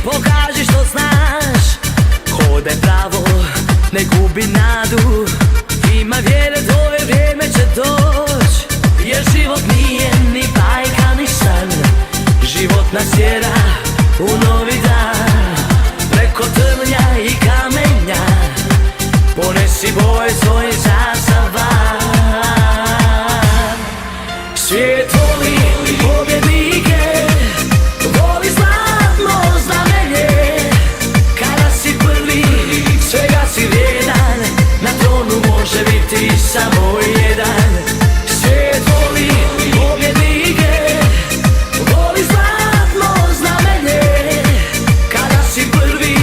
pokaži što znaš. Hodaj pravo, ne gubi nadu, ima vjere, tvoje vrijeme će doć. Jer život nije ni bajka ni san, život nas tjera u novi dan. Preko trnja i kamenja ponesi boje svoj zasava. Svijet voli pobjednike, voli zlatno znamenje. Kada si prvi, svega si vrijedan, na tronu može biti samo jedan. Svijet voli pobjednike, voli zlatno znamenje. Kada si prvi,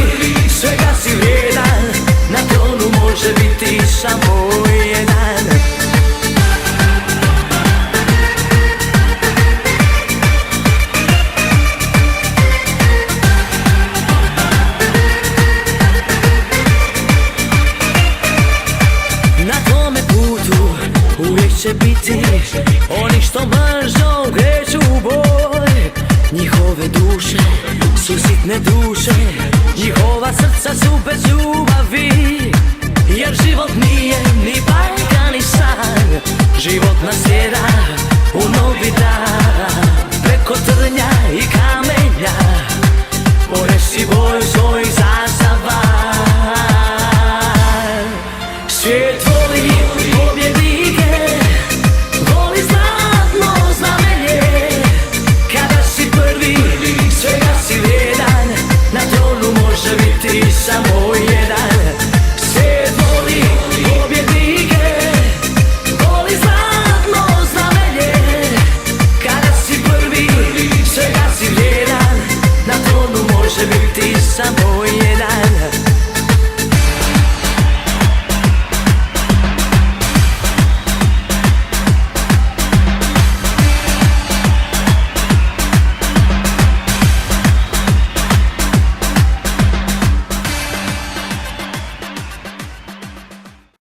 svega si vrijedan, na tronu može biti samo jedan. Uvijek će biti oni što mržnjom kreću u boj. Njihove duše su sitne duše, njihova srca su bez ljubavi. Jer život nije ni bajka ni san, život nas tjera u novi dan. Preko trnja i kamenja ponesi boju svojih zasava. Svijet voli pobjednike, voli zlatno znamenje. Kada si prvi, svega si vrijedan, na tronu može biti samo jedan. Svijet voli pobjednike, voli zlatno znamenje. Kada si prvi, svega si vrijedan, na tronu može biti samo jedan.